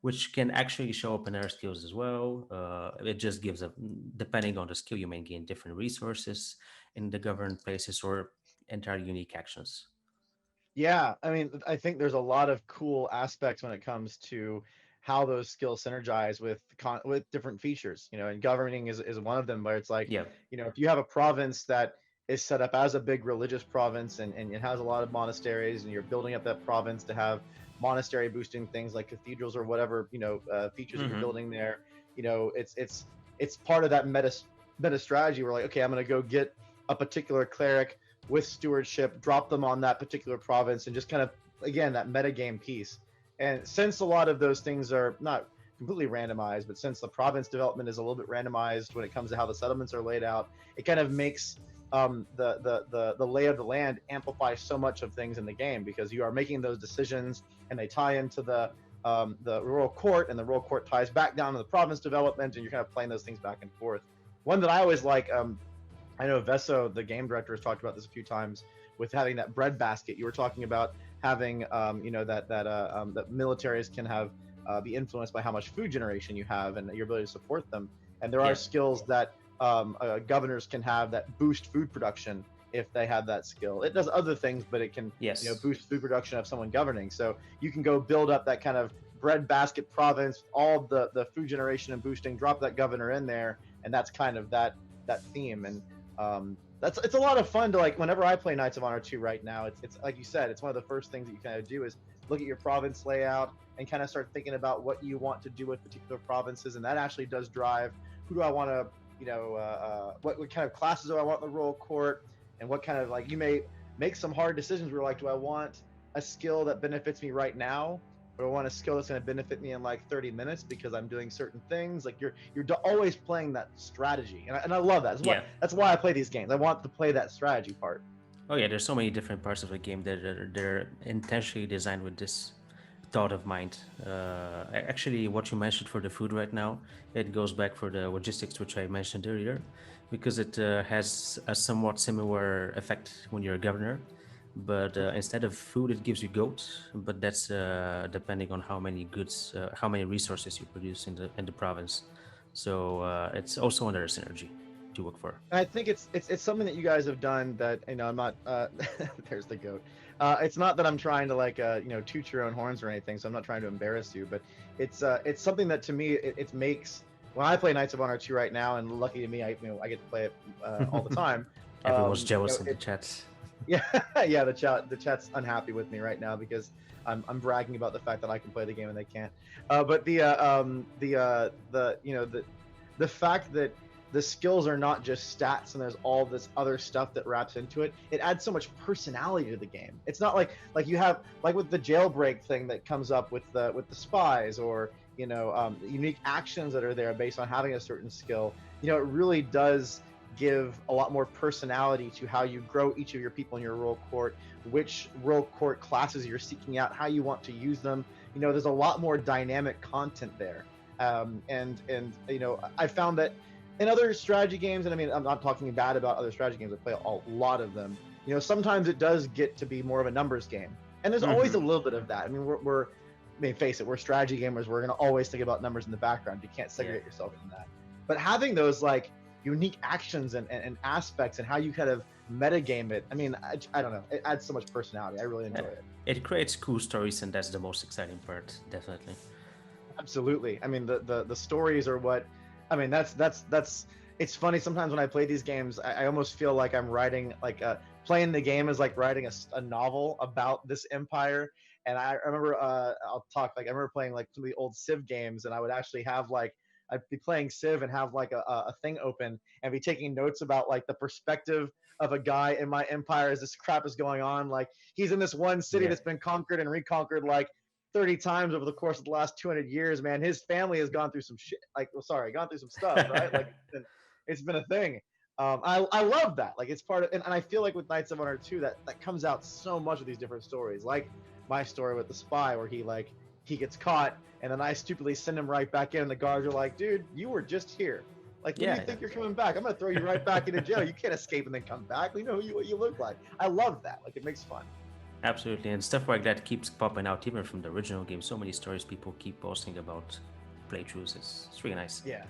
which can actually show up in our skills as well. It just gives a, depending on the skill, you may gain different resources in the governed places or entirely unique actions. Yeah, I mean, I think there's a lot of cool aspects when it comes to how those skills synergize with different features, and governing is one of them, where it's like, Yeah. if you have a province that is set up as a big religious province, and it has a lot of monasteries, and you're building up that province to have monastery boosting things like cathedrals or whatever, features that you're Hmm. building there, it's part of that meta strategy where, like, okay, I'm going to go get a particular cleric with stewardship, drop them on that particular province, and just kind of, again, that metagame piece. And since a lot of those things are not completely randomized, but since the province development is a little bit randomized when it comes to how the settlements are laid out, it kind of makes the lay of the land amplify so much of things in the game, because you are making those decisions and they tie into the royal court, and the royal court ties back down to the province development, and you're kind of playing those things back and forth. One that I always like, I know Vesso, the game director, has talked about this a few times with having that bread basket. You were talking about having, that militaries can have be influenced by how much food generation you have and your ability to support them. And there are Yeah. skills that governors can have that boost food production if they have that skill. It does other things, but it can, Yes. boost food production of someone governing. So you can go build up that kind of bread basket province, all the food generation and boosting, drop that governor in there, and that's kind of that theme. And it's a lot of fun to, like, whenever I play Knights of Honor 2 right now, it's like you said, it's one of the first things that you kind of do is look at your province layout and kind of start thinking about what you want to do with particular provinces, and that actually does drive who do I want to, what kind of classes do I want in the royal court, and what kind of, like, you may make some hard decisions where, like, do I want a skill that benefits me right now, or I want a skill that's going to benefit me in like 30 minutes because I'm doing certain things. Like, you're always playing that strategy, and I love that. Yeah. That's why I play these games. I want to play that strategy part. Oh yeah, there's so many different parts of the game that they're intentionally designed with this thought of mind. Actually, what you mentioned for the food right now, it goes back for the logistics, which I mentioned earlier, because it has a somewhat similar effect when you're a governor. But instead of food, it gives you goats. But that's depending on how many goods, how many resources you produce in the province. So it's also under a synergy to work for. And I think it's something that you guys have done that, I'm not. There's the goat. It's not that I'm trying to, like, toot your own horns or anything. So I'm not trying to embarrass you, but it's something that, to me, it makes, when I play Knights of Honor 2 right now, and lucky to me, I get to play it all the time. Everyone's jealous in the chats. Yeah, yeah. The chat's unhappy with me right now because I'm bragging about the fact that I can play the game and they can't. But the fact that the skills are not just stats and there's all this other stuff that wraps into it, it adds so much personality to the game. It's not like you have, like, with the jailbreak thing that comes up with the spies, or unique actions that are there based on having a certain skill. It really does give a lot more personality to how you grow each of your people in your royal court, which royal court classes you're seeking out, how you want to use them. There's a lot more dynamic content there. And I found that in other strategy games, and I mean, I'm not talking bad about other strategy games, I play a lot of them, sometimes it does get to be more of a numbers game, and there's always a little bit of that. I mean, I mean, face it, we're strategy gamers, we're going to always think about numbers in the background. You can't segregate yourself from that. But having those, like, unique actions and aspects and how you kind of metagame it, I mean, I don't know, it adds so much personality. I really enjoy it. It creates cool stories, and that's the most exciting part, definitely. Absolutely. I mean, the stories are what, I mean, that's it's funny sometimes when I play these games, I almost feel like I'm writing, like, playing the game is like writing a novel about this empire. And I remember, I remember playing, like, some of the old Civ games, and I would actually have, like, I'd be playing Civ and have, like, a thing open and be taking notes about, like, the perspective of a guy in my empire as this crap is going on. Like, he's in this one city that's been conquered and reconquered, like, 30 times over the course of the last 200 years, man. His family has gone through some shit, like, gone through some stuff, right? Like, it's been a thing. I love that. Like, it's part of, and I feel like with Knights of Honor 2, that comes out so much of these different stories, like my story with the spy, where he, like, he gets caught, and then I stupidly send him right back in, and the guards are like, dude, you were just here. Like, when do you think you're coming back? I'm gonna throw you right back into jail. You can't escape and then come back. We know what you look like. I love that. Like, it makes fun. Absolutely, and stuff like that keeps popping out even from the original game. So many stories people keep posting about playthroughs. It's really nice. Yeah.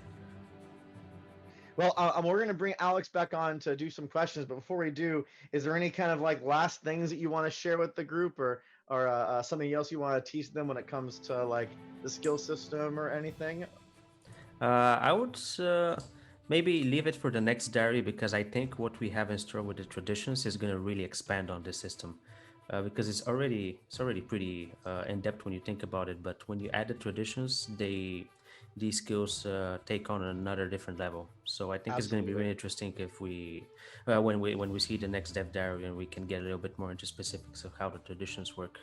Well, we're going to bring Alex back on to do some questions, but before we do, is there any kind of like last things that you want to share with the group, or something else you want to teach them when it comes to like the skill system or anything? I would maybe leave it for the next diary, because I think what we have in store with the traditions is going to really expand on this system. Because it's already pretty in depth when you think about it. But when you add the traditions, these skills take on another different level. So I think it's going to be really interesting if when we see the next dev diary, and we can get a little bit more into specifics of how the traditions work.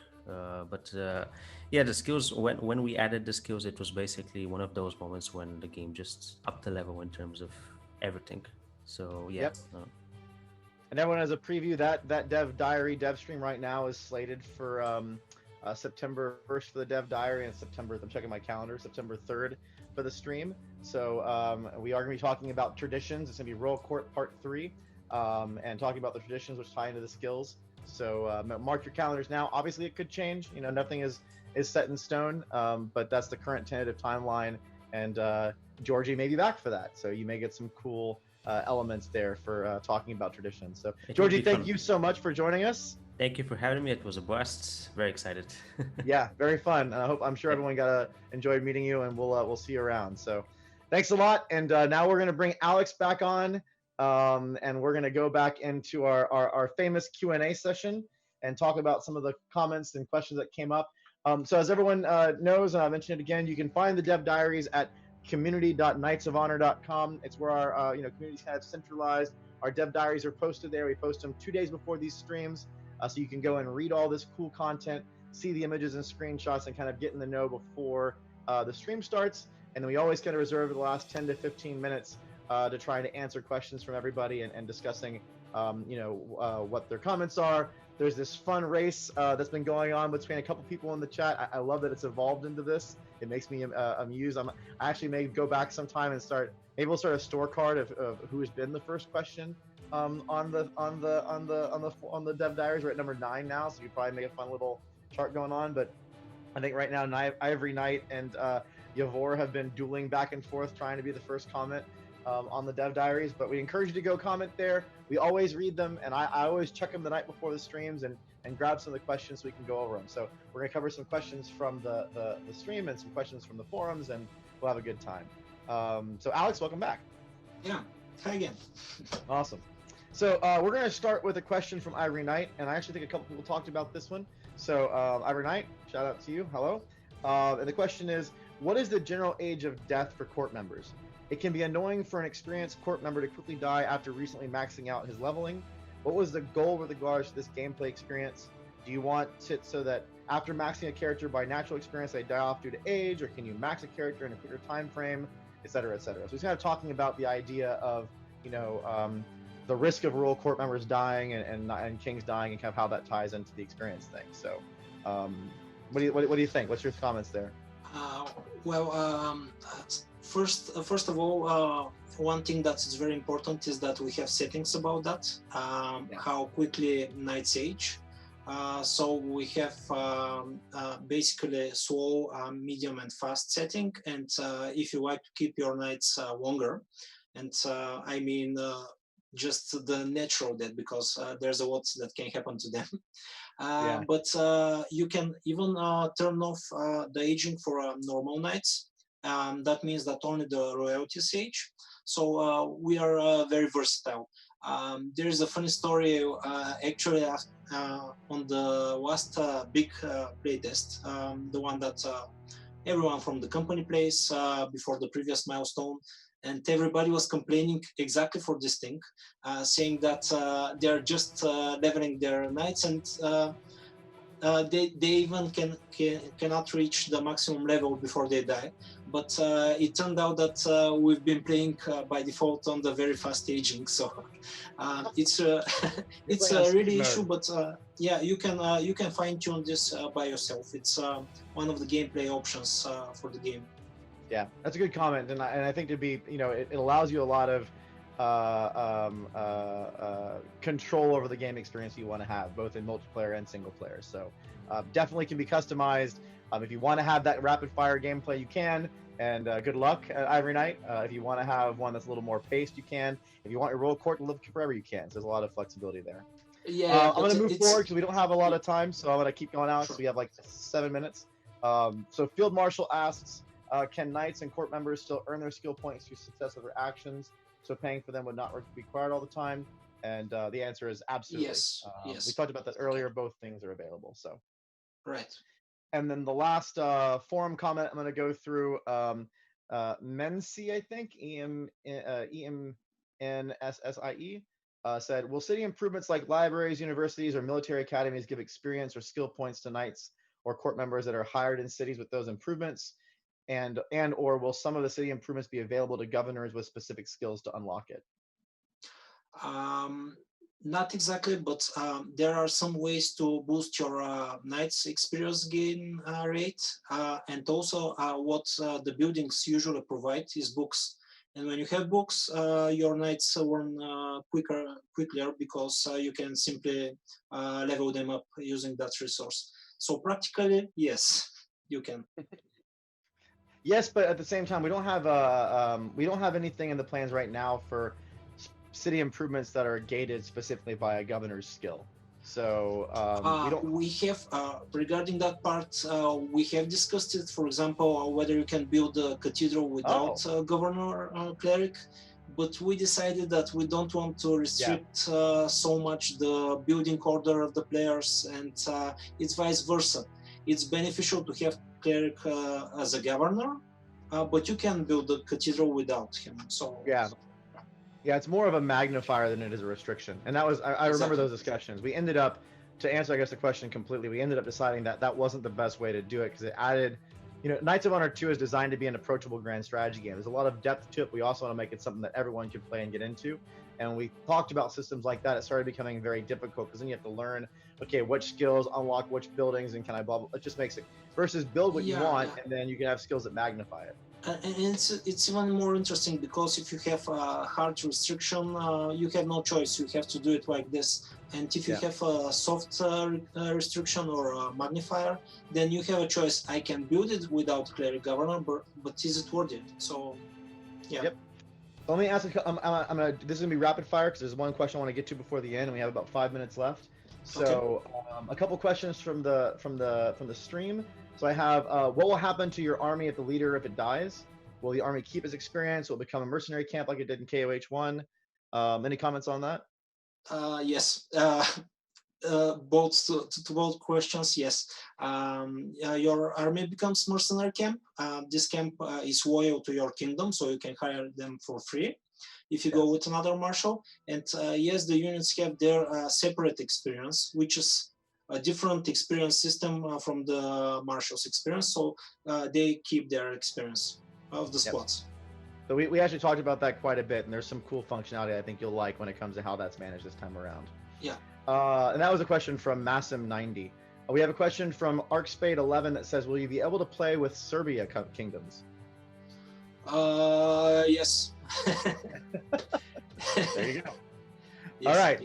Yeah, the skills, when we added the skills, it was basically one of those moments when the game just upped the level in terms of everything. So yeah. Yep. And everyone has a preview that dev diary DevStream right now is slated for September 1st for the dev diary, and I'm checking my calendar, September 3rd for the stream. So we are going to be talking about traditions. It's going to be Royal Court Part 3, and talking about the traditions which tie into the skills. So mark your calendars now. Obviously, it could change. You know, nothing is set in stone, but that's the current tentative timeline. And Georgie may be back for that, so you may get some cool elements there for talking about traditions. So Georgie, thank you so much for joining us. Thank you for having me. It was a blast. Very excited. Yeah, very fun. I'm sure everyone enjoyed meeting you, and we'll see you around. So thanks a lot. And now we're going to bring Alex back on, and we're going to go back into our famous Q&A session and talk about some of the comments and questions that came up. So as everyone knows, and I'll mention it again, you can find the dev diaries at community.knightsofhonor.com. It's where our communities have centralized. Our dev diaries are posted there. We post them 2 days before these streams, so you can go and read all this cool content, see the images and screenshots, and kind of get in the know before the stream starts. And then we always kind of reserve the last 10 to 15 minutes to try to answer questions from everybody, and discussing what their comments are. There's this fun race that's been going on between a couple people in the chat. I love that it's evolved into this. It makes me amused. I actually may go back sometime and maybe we'll start a scorecard of who has been the first question on the dev diaries. We're at number 9 now, so you probably make a fun little chart going on. But I think right now Ivory Knight and Yavor have been dueling back and forth trying to be the first comment on the dev diaries. But we encourage you to go comment there. We always read them, and I always check them the night before the streams and grab some of the questions so we can go over them. So we're going to cover some questions from the stream and some questions from the forums, and we'll have a good time. So Alex, welcome back. Yeah, hi again. Awesome. So we're going to start with a question from Ivory Knight, and I actually think a couple people talked about this one. So Ivory Knight, shout out to you. Hello. And the question is, what is the general age of death for court members? It can be annoying for an experienced court member to quickly die after recently maxing out his leveling. What was the goal with regards to this gameplay experience? Do you want it so that after maxing a character by natural experience, they die off due to age, or can you max a character in a quicker time frame, et cetera, et cetera? So he's kind of talking about the idea of, the risk of royal court members dying and kings dying, and kind of how that ties into the experience thing. So what do you think? What's your comments there? First of all, one thing that is very important is that we have settings about that, how quickly knights age. So we have basically slow, medium, and fast setting. And if you like to keep your knights longer, and I mean just the natural death, because there's a lot that can happen to them. But you can even turn off the aging for normal knights. That means that only the royalties age. So we are very versatile. There is a funny story actually on the last big playtest, the one that everyone from the company plays before the previous milestone. And everybody was complaining exactly for this thing, saying that they're just leveling their knights, and they even cannot reach the maximum level before they die. But it turned out that we've been playing by default on the very fast aging, so it's it's a really issue. But yeah, you can fine tune this by yourself. It's one of the gameplay options for the game. Yeah, that's a good comment, and I think to be, it allows you a lot of control over the game experience you want to have, both in multiplayer and single player. So definitely can be customized. If you want to have that rapid fire gameplay, you can. And good luck every night. If you want to have one that's a little more paced, you can. If you want your roll court to live forever, you can. So there's a lot of flexibility there. Yeah, I'm going to move forward because we don't have a lot of time. So I'm going to keep going out because we have like 7 minutes. So Field Marshal asks, can knights and court members still earn their skill points through success of their actions? So paying for them would not be required all the time. And the answer is absolutely. Yes. Yes. We talked about that earlier. Both things are available. So. Right. And then the last forum comment I'm going to go through, Mensi, I think, EMNSSIE, said, will city improvements like libraries, universities, or military academies give experience or skill points to knights or court members that are hired in cities with those improvements? And or will some of the city improvements be available to governors with specific skills to unlock it? Not exactly, but there are some ways to boost your knight's experience gain rate, and also what the buildings usually provide is books. And when you have books, your knights learn quicker because you can simply level them up using that resource. So practically, yes, you can. Yes, but at the same time, we don't have anything in the plans right now for city improvements that are gated specifically by a governor's skill. So we have regarding that part, we have discussed it. For example, whether you can build a cathedral without a governor cleric, but we decided that we don't want to restrict so much the building order of the players, and it's vice versa. It's beneficial to have cleric as a governor, but you can build a cathedral without him. So yeah, it's more of a magnifier than it is a restriction. And that was, I remember those discussions. We ended up, to answer, I guess, the question completely, we ended up deciding that that wasn't the best way to do it because it added, Knights of Honor 2 is designed to be an approachable grand strategy game. There's a lot of depth to it. We also want to make it something that everyone can play and get into. And we talked about systems like that. It started becoming very difficult because then you have to learn, okay, which skills unlock which buildings and can I blah, blah. It just makes it, versus build what you want and then you can have skills that magnify it. And it's even more interesting because if you have a hard restriction, you have no choice. You have to do it like this. And if you have a soft restriction or a magnifier, then you have a choice. I can build it without cleric governor, but is it worth it? So, yeah. Yep. Let me ask. This is gonna be rapid fire because there's one question I want to get to before the end, and we have about 5 minutes left. So, a couple questions from the stream. So I have, what will happen to your army if the leader, if it dies? Will the army keep its experience? Will it become a mercenary camp like it did in KOH1? Any comments on that? Yes. Both to both questions, yes. Your army becomes mercenary camp. This camp is loyal to your kingdom, so you can hire them for free if you go with another marshal. And yes, the units have their separate experience, which is a different experience system from the marshal's experience. So they keep their experience of the squads. So we actually talked about that quite a bit, and there's some cool functionality I think you'll like when it comes to how that's managed this time around. Yeah. And that was a question from Massim90. We have a question from ArcSpade11 that says, will you be able to play with Serbia kingdoms? Yes. There you go. Yes, all right.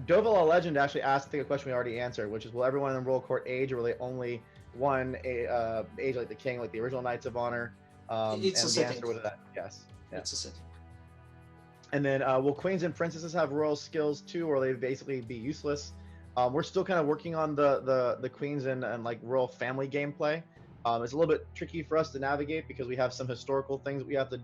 Dovila Legend actually asked, I think, a question we already answered, which is, will everyone in roll court age, or will they only one age like the king, like the original Knights of Honor? It's and a the answer was that yes. Yeah. It's a setting. And then will queens and princesses have royal skills too, or will they basically be useless? We're still kind of working on the queens and like royal family gameplay. It's a little bit tricky for us to navigate because we have some historical things that we have to,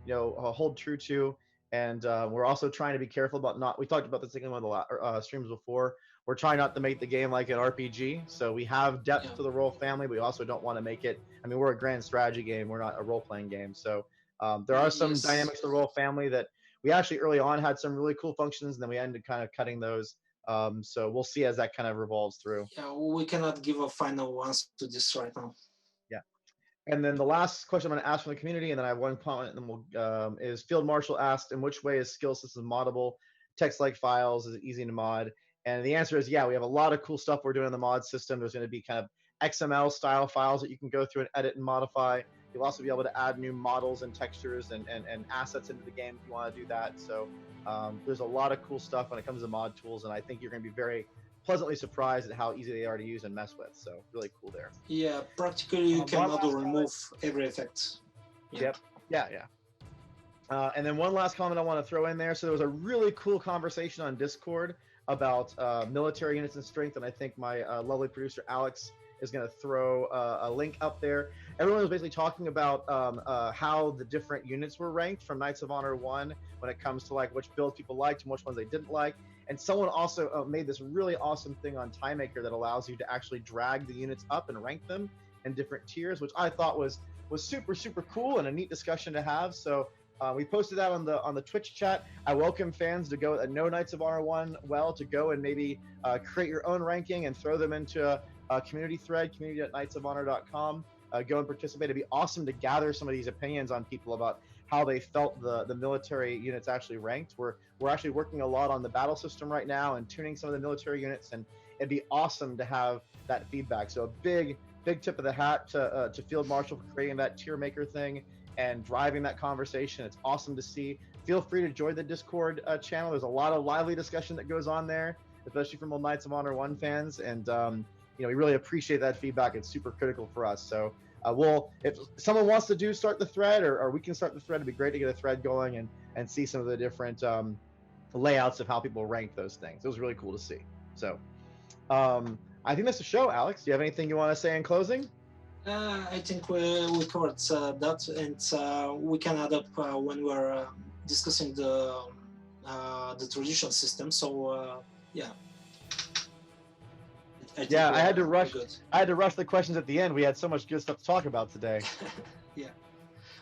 hold true to. And we're also trying to be careful about we talked about this in one of the streams before. We're trying not to make the game like an RPG. So we have depth to the royal family, but we also don't want to make it, we're a grand strategy game. We're not a role-playing game. So there are some dynamics of the royal family that we actually early on had some really cool functions, and then we ended kind of cutting those So we'll see as that kind of revolves through. Yeah, we cannot give a final answer to this right now. Yeah. And then the last question I'm going to ask from the community, and then I have one comment, and then we'll is Field Marshal asked, in which way is skill system moddable? Text-like files, is it easy to mod? And the answer is, yeah, we have a lot of cool stuff we're doing in the mod system. There's going to be kind of XML style files that you can go through and edit and modify. You'll also be able to add new models and textures and assets into the game if you want to do that. So there's a lot of cool stuff when it comes to mod tools, and I think you're going to be very pleasantly surprised at how easy they are to use and mess with. So really cool there. Yeah, practically you can mod or remove every effect. Yep. Yeah. And then one last comment I want to throw in there. So there was a really cool conversation on Discord about military units and strength, and I think my lovely producer Alex is going to throw a link up there. Everyone was basically talking about how the different units were ranked from Knights of Honor 1 when it comes to like which builds people liked and which ones they didn't like. And someone also made this really awesome thing on TimeMaker that allows you to actually drag the units up and rank them in different tiers, which I thought was super cool and a neat discussion to have. So we posted that on the Twitch chat. I welcome fans to go know Knights of Honor 1 well, to go and maybe create your own ranking and throw them into a community thread, community.knightsofhonor.com. Go and participate. It'd be awesome to gather some of these opinions on people about how they felt the military units actually ranked. We're actually working a lot on the battle system right now and tuning some of the military units, and it'd be awesome to have that feedback. So a big tip of the hat to Field Marshal for creating that tier maker thing and driving that conversation. It's awesome to see. Feel free to join the Discord channel. There's a lot of lively discussion that goes on there, especially from old Knights of Honor 1 fans, and we really appreciate that feedback. It's super critical for us. So if someone wants to start the thread, or we can start the thread, it'd be great to get a thread going and see some of the different layouts of how people rank those things. It was really cool to see. So I think that's the show. Alex, do you have anything you want to say in closing? I think we covered that, and we can add up when we're discussing the traditional system. So yeah. I had to rush. I had to rush the questions at the end. We had so much good stuff to talk about today. Yeah.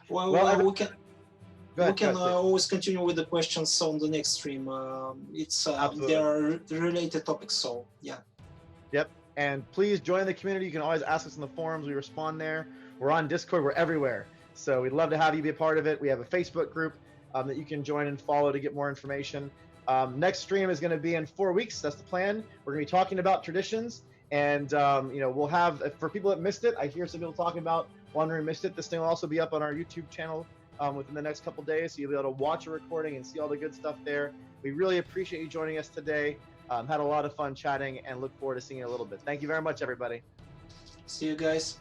Well, we can always continue with the questions on the next stream. They are related topics, so yeah. Yep. And please join the community. You can always ask us in the forums. We respond there. We're on Discord. We're everywhere. So we'd love to have you be a part of it. We have a Facebook group that you can join and follow to get more information. Next stream is going to be in 4 weeks. That's the plan. We're going to be talking about traditions, and we'll have, for people that missed it, I hear some people talking about wondering missed it. This thing will also be up on our YouTube channel within the next couple days, so you'll be able to watch a recording and see all the good stuff there. We really appreciate you joining us today. Had a lot of fun chatting, and look forward to seeing you in a little bit. Thank you very much, everybody. See you guys.